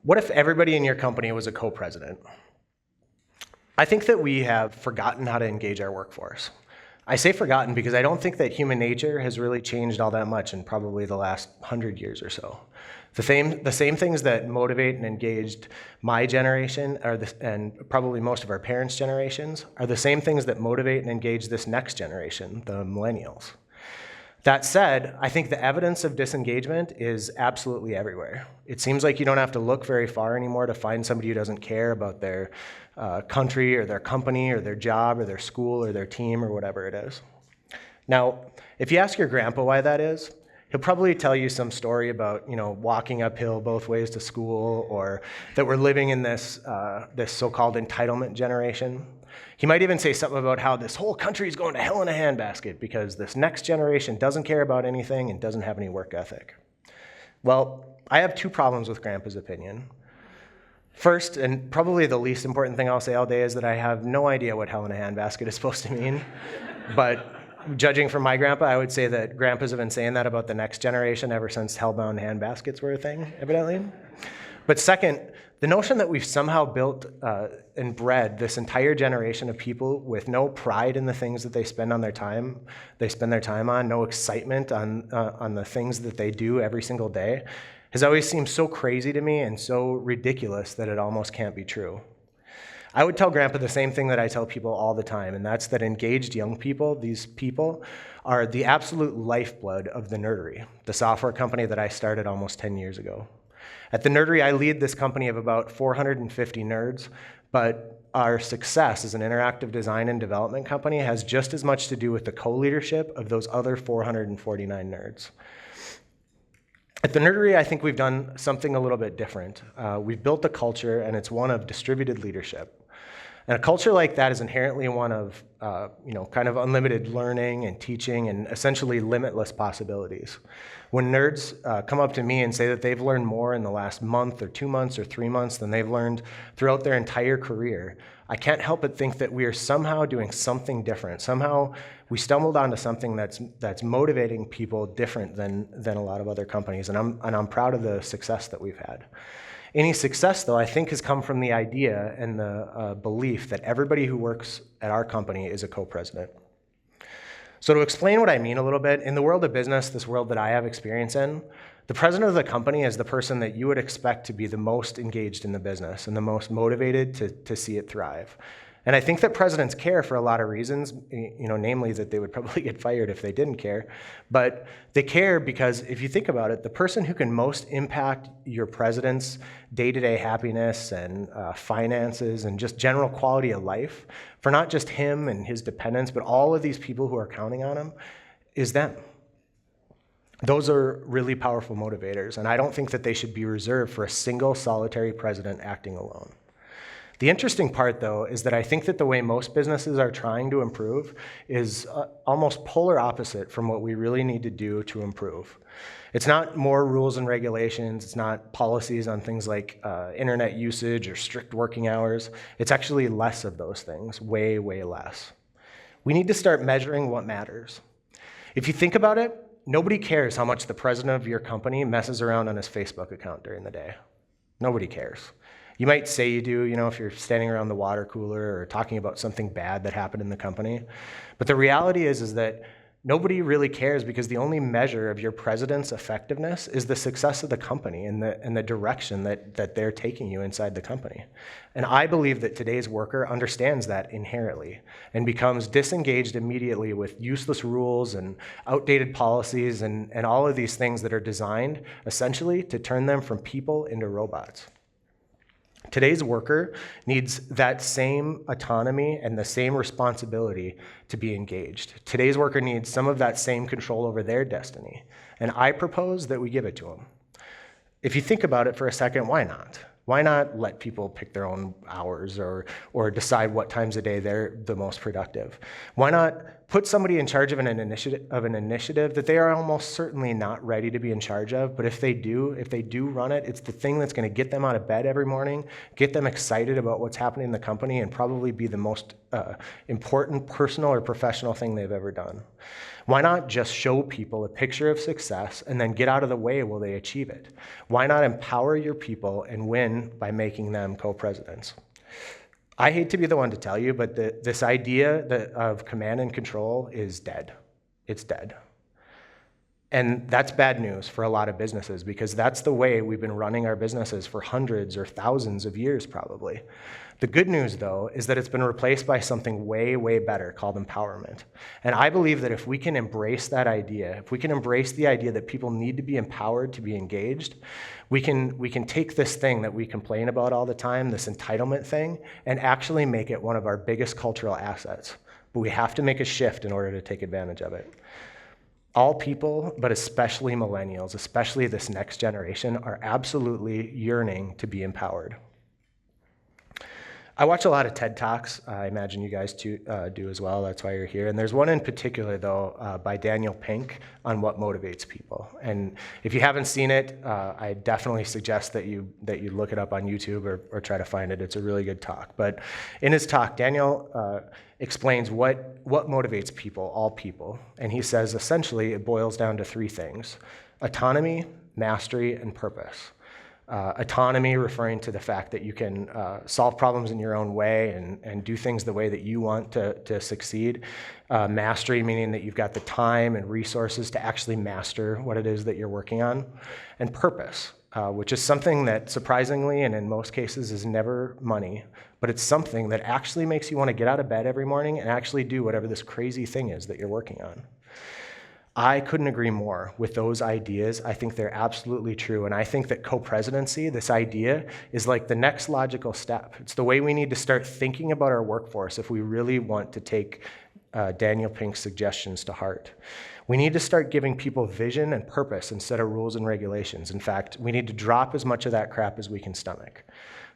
What if everybody in your company was a co-president? I think that we have forgotten how to engage our workforce. I say forgotten because I don't think that human nature has really changed all that much in probably the last 100 years or so. The same things that motivate and engaged my generation and probably most of our parents' generations are the same things that motivate and engage this next generation, the millennials. That said, I think the evidence of disengagement is absolutely everywhere. It seems like you don't have to look very far anymore to find somebody who doesn't care about their country or their company or their job or their school or their team or whatever it is. Now, if you ask your grandpa why that is, he'll probably tell you some story about, walking uphill both ways to school, or that we're living in this so-called entitlement generation. He might even say something about how this whole country is going to hell in a handbasket because this next generation doesn't care about anything and doesn't have any work ethic. Well, I have two problems with Grandpa's opinion. First, and probably the least important thing I'll say all day, is that I have no idea what hell in a handbasket is supposed to mean. But judging from my grandpa, I would say that grandpas have been saying that about the next generation ever since hellbound handbaskets were a thing, evidently. But second, the notion that we've somehow built and bred this entire generation of people with no pride in the things that they spend their time on, no excitement on the things that they do every single day, has always seemed so crazy to me and so ridiculous that it almost can't be true. I would tell Grandpa the same thing that I tell people all the time, and that's that engaged young people, these people, are the absolute lifeblood of the Nerdery, the software company that I started almost 10 years ago. At the Nerdery, I lead this company of about 450 nerds, but our success as an interactive design and development company has just as much to do with the co-leadership of those other 449 nerds. At the Nerdery, I think we've done something a little bit different. We've built a culture, and it's one of distributed leadership. And a culture like that is inherently one of, kind of unlimited learning and teaching and essentially limitless possibilities. When nerds come up to me and say that they've learned more in the last month or 2 months or 3 months than they've learned throughout their entire career, I can't help but think that we are somehow doing something different. Somehow we stumbled onto something that's motivating people different than a lot of other companies, and I'm proud of the success that we've had. Any success, though, I think has come from the idea and the belief that everybody who works at our company is a co-president. So to explain what I mean a little bit, in the world of business, this world that I have experience in, the president of the company is the person that you would expect to be the most engaged in the business and the most motivated to see it thrive. And I think that presidents care for a lot of reasons, namely that they would probably get fired if they didn't care. But they care because if you think about it, the person who can most impact your president's day-to-day happiness and finances and just general quality of life, for not just him and his dependents, but all of these people who are counting on him, is them. Those are really powerful motivators, and I don't think that they should be reserved for a single solitary president acting alone. The interesting part, though, is that I think that the way most businesses are trying to improve is almost polar opposite from what we really need to do to improve. It's not more rules and regulations, it's not policies on things like internet usage or strict working hours. It's actually less of those things, way, way less. We need to start measuring what matters. If you think about it, nobody cares how much the president of your company messes around on his Facebook account during the day. Nobody cares. You might say you do, if you're standing around the water cooler or talking about something bad that happened in the company. But the reality is that nobody really cares because the only measure of your president's effectiveness is the success of the company and the direction that they're taking you inside the company. And I believe that today's worker understands that inherently and becomes disengaged immediately with useless rules and outdated policies and all of these things that are designed essentially to turn them from people into robots. Today's worker needs that same autonomy and the same responsibility to be engaged. Today's worker needs some of that same control over their destiny, and I propose that we give it to them. If you think about it for a second, why not? Why not let people pick their own hours or decide what times a day they're the most productive? Why not put somebody in charge of an initiative that they are almost certainly not ready to be in charge of, but if they do run it, it's the thing that's going to get them out of bed every morning, get them excited about what's happening in the company, and probably be the most important personal or professional thing they've ever done? Why not just show people a picture of success and then get out of the way while they achieve it? Why not empower your people and win by making them co-presidents? I hate to be the one to tell you, but this idea of command and control is dead. It's dead. And that's bad news for a lot of businesses, because that's the way we've been running our businesses for hundreds or thousands of years probably. The good news, though, is that it's been replaced by something way, way better called empowerment. And I believe that if we can embrace that idea, if we can embrace the idea that people need to be empowered to be engaged, we can take this thing that we complain about all the time, this entitlement thing, and actually make it one of our biggest cultural assets. But we have to make a shift in order to take advantage of it. All people, but especially millennials, especially this next generation, are absolutely yearning to be empowered. I watch a lot of TED Talks. I imagine you guys do as well. That's why you're here. And there's one in particular, though, by Daniel Pink on what motivates people. And if you haven't seen it, I definitely suggest that you look it up on YouTube or try to find it. It's a really good talk. But in his talk, Daniel explains what motivates people, all people. And he says, essentially, it boils down to three things: autonomy, mastery, and purpose. Autonomy referring to the fact that you can solve problems in your own way and do things the way that you want to succeed. Mastery meaning that you've got the time and resources to actually master what it is that you're working on. And purpose, which is something that surprisingly and in most cases is never money, but it's something that actually makes you want to get out of bed every morning and actually do whatever this crazy thing is that you're working on. I couldn't agree more with those ideas. I think they're absolutely true. And I think that co-presidency, this idea, is like the next logical step. It's the way we need to start thinking about our workforce if we really want to take Daniel Pink's suggestions to heart. We need to start giving people vision and purpose instead of rules and regulations. In fact, we need to drop as much of that crap as we can stomach.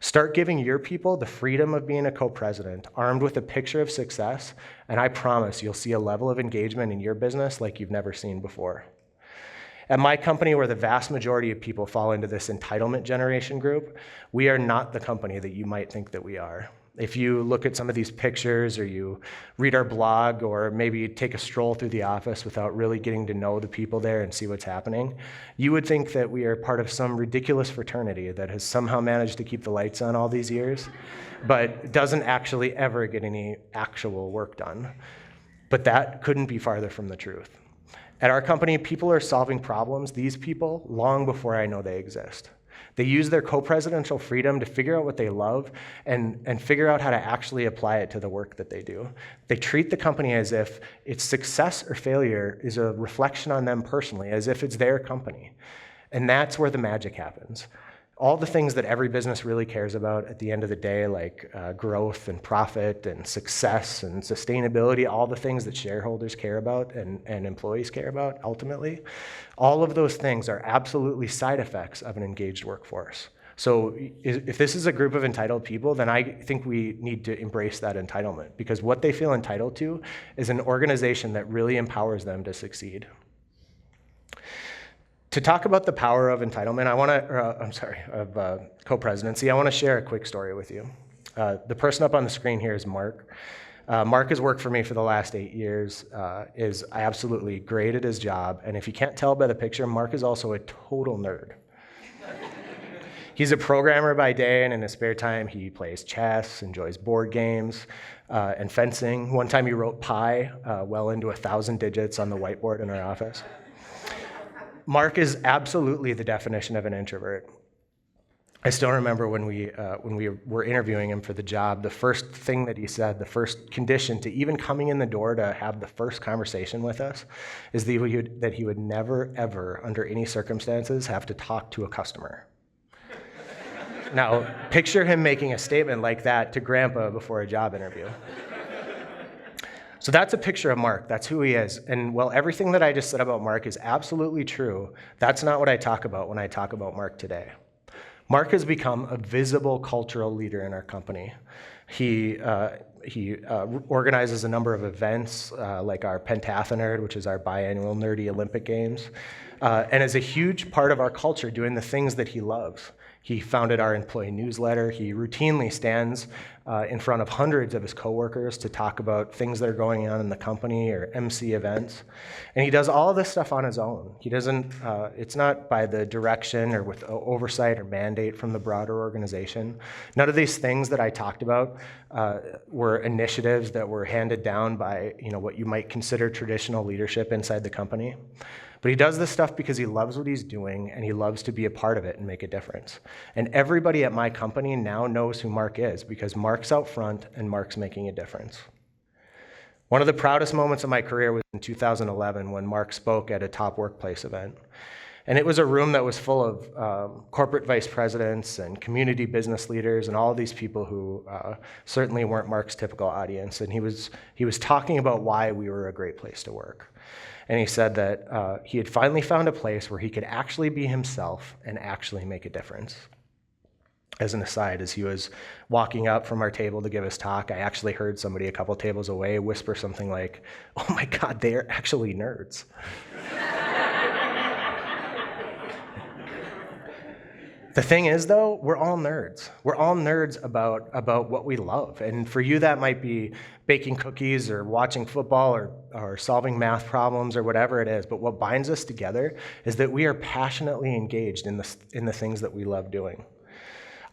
Start giving your people the freedom of being a co-president, armed with a picture of success, and I promise you'll see a level of engagement in your business like you've never seen before. At my company, where the vast majority of people fall into this entitlement generation group, we are not the company that you might think that we are. If you look at some of these pictures, or you read our blog, or maybe take a stroll through the office without really getting to know the people there and see what's happening, you would think that we are part of some ridiculous fraternity that has somehow managed to keep the lights on all these years, but doesn't actually ever get any actual work done. But that couldn't be farther from the truth. At our company, people are solving problems, these people, long before I know they exist. They use their co-presidential freedom to figure out what they love and figure out how to actually apply it to the work that they do. They treat the company as if its success or failure is a reflection on them personally, as if it's their company. And that's where the magic happens. All the things that every business really cares about at the end of the day, like growth and profit and success and sustainability, all the things that shareholders care about and employees care about ultimately, all of those things are absolutely side effects of an engaged workforce. So if this is a group of entitled people, then I think we need to embrace that entitlement, because what they feel entitled to is an organization that really empowers them to succeed. To talk about the power of entitlement, of co-presidency, I want to share a quick story with you. The person up on the screen here is Mark. Mark has worked for me for the last 8 years, is absolutely great at his job, and if you can't tell by the picture, Mark is also a total nerd. He's a programmer by day, and in his spare time, he plays chess, enjoys board games, and fencing. One time he wrote pi well into 1,000 digits on the whiteboard in our office. Mark is absolutely the definition of an introvert. I still remember when we were interviewing him for the job, the first thing that he said, the first condition to even coming in the door to have the first conversation with us, is that he would never, ever, under any circumstances, have to talk to a customer. Now, picture him making a statement like that to Grandpa before a job interview. So that's a picture of Mark. That's who he is. And while everything that I just said about Mark is absolutely true, that's not what I talk about when I talk about Mark today. Mark has become a visible cultural leader in our company. He organizes a number of events like our Pentathlon, which is our biannual nerdy Olympic Games, and is a huge part of our culture doing the things that he loves. He founded our employee newsletter. He routinely stands in front of hundreds of his coworkers to talk about things that are going on in the company or MC events. And he does all of this stuff on his own. He doesn't, it's not by the direction or with oversight or mandate from the broader organization. None of these things that I talked about were initiatives that were handed down by, what you might consider traditional leadership inside the company. But he does this stuff because he loves what he's doing and he loves to be a part of it and make a difference. And everybody at my company now knows who Mark is because Mark's out front and Mark's making a difference. One of the proudest moments of my career was in 2011 when Mark spoke at a top workplace event. And it was a room that was full of corporate vice presidents and community business leaders and all of these people who certainly weren't Mark's typical audience. And he was talking about why we were a great place to work. And he said that he had finally found a place where he could actually be himself and actually make a difference. As an aside, as he was walking up from our table to give his talk, I actually heard somebody a couple tables away whisper something like, "Oh my God, they are actually nerds." The thing is, though, we're all nerds. We're all nerds about what we love. And for you, that might be baking cookies or watching football or solving math problems or whatever it is. But what binds us together is that we are passionately engaged in the things that we love doing.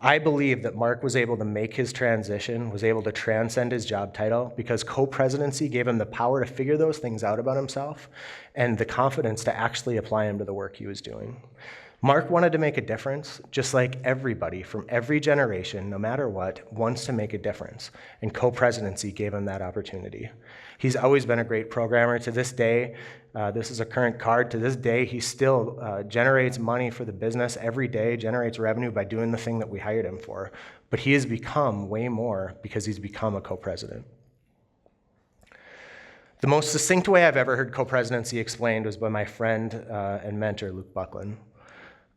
I believe that Mark was able to make his transition, was able to transcend his job title because co-presidency gave him the power to figure those things out about himself and the confidence to actually apply them to the work he was doing. Mark wanted to make a difference, just like everybody from every generation, no matter what, wants to make a difference, and co-presidency gave him that opportunity. He's always been a great programmer. To this day, this is a current card. To this day, he still generates money for the business every day, generates revenue by doing the thing that we hired him for. But he has become way more because he's become a co-president. The most succinct way I've ever heard co-presidency explained was by my friend and mentor, Luke Buckland.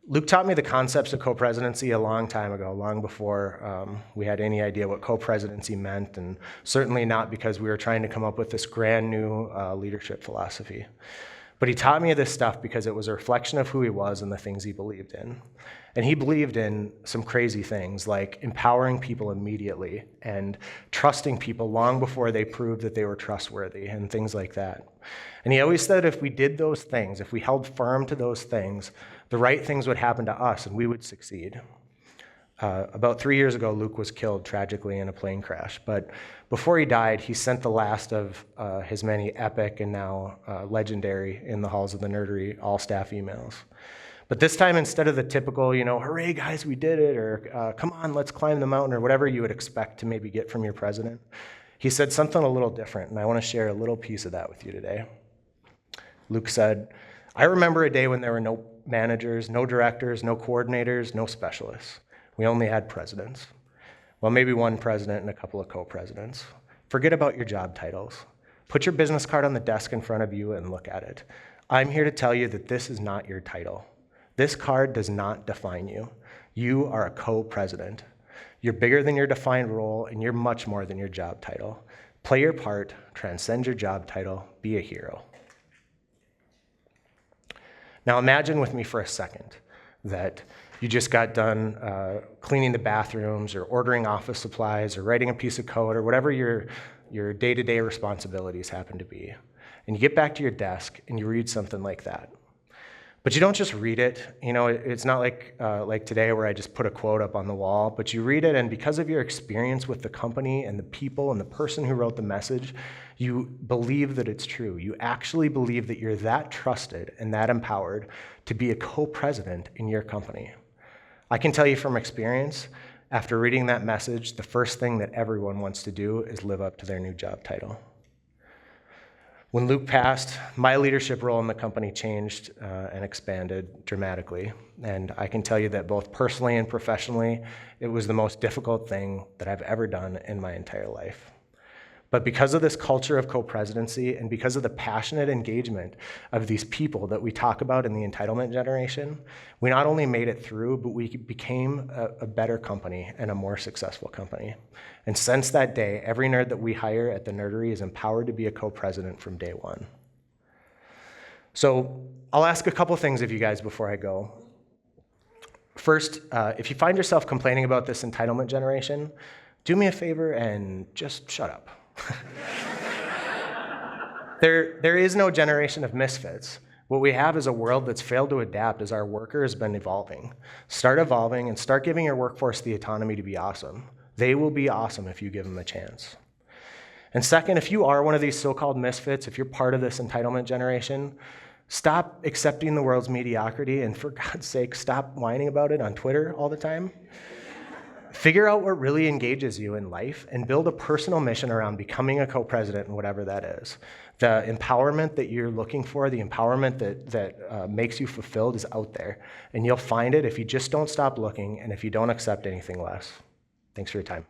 Luke taught me the concepts of co-presidency a long time ago, long before we had any idea what co-presidency meant, and certainly not because we were trying to come up with this grand new leadership philosophy. But he taught me this stuff because it was a reflection of who he was and the things he believed in. And he believed in some crazy things like empowering people immediately and trusting people long before they proved that they were trustworthy and things like that. And he always said if we did those things, if we held firm to those things, the right things would happen to us and we would succeed. About 3 years ago, Luke was killed tragically in a plane crash. But before he died, he sent the last of his many epic and now legendary in the halls of the nerdery all-staff emails. But this time, instead of the typical, hooray, guys, we did it, or come on, let's climb the mountain, or whatever you would expect to maybe get from your president, he said something a little different, and I want to share a little piece of that with you today. Luke said, "I remember a day when there were no managers, no directors, no coordinators, no specialists. We only had presidents. Well, maybe one president and a couple of co-presidents. Forget about your job titles. Put your business card on the desk in front of you and look at it. I'm here to tell you that this is not your title. This card does not define you. You are a co-president. You're bigger than your defined role, and you're much more than your job title. Play your part, transcend your job title, be a hero." Now imagine with me for a second that you just got done cleaning the bathrooms or ordering office supplies or writing a piece of code or whatever your day-to-day responsibilities happen to be. And you get back to your desk and you read something like that. But you don't just read it. It's not like today where I just put a quote up on the wall, but you read it, and because of your experience with the company and the people and the person who wrote the message, you believe that it's true. You actually believe that you're that trusted and that empowered to be a co-president in your company. I can tell you from experience, after reading that message, the first thing that everyone wants to do is live up to their new job title. When Luke passed, my leadership role in the company changed and expanded dramatically. And I can tell you that both personally and professionally, it was the most difficult thing that I've ever done in my entire life. But because of this culture of co-presidency and because of the passionate engagement of these people that we talk about in the entitlement generation, we not only made it through, but we became a better company and a more successful company. And since that day, every nerd that we hire at the nerdery is empowered to be a co-president from day one. So I'll ask a couple things of you guys before I go. First, if you find yourself complaining about this entitlement generation, do me a favor and just shut up. There is no generation of misfits. What we have is a world that's failed to adapt as our worker has been evolving. Start evolving and start giving your workforce the autonomy to be awesome. They will be awesome if you give them a chance. And second, if you are one of these so-called misfits, if you're part of this entitlement generation, stop accepting the world's mediocrity and for God's sake, stop whining about it on Twitter all the time. Figure out what really engages you in life and build a personal mission around becoming a co-president and whatever that is. The empowerment that you're looking for, the empowerment that makes you fulfilled is out there. And you'll find it if you just don't stop looking and if you don't accept anything less. Thanks for your time.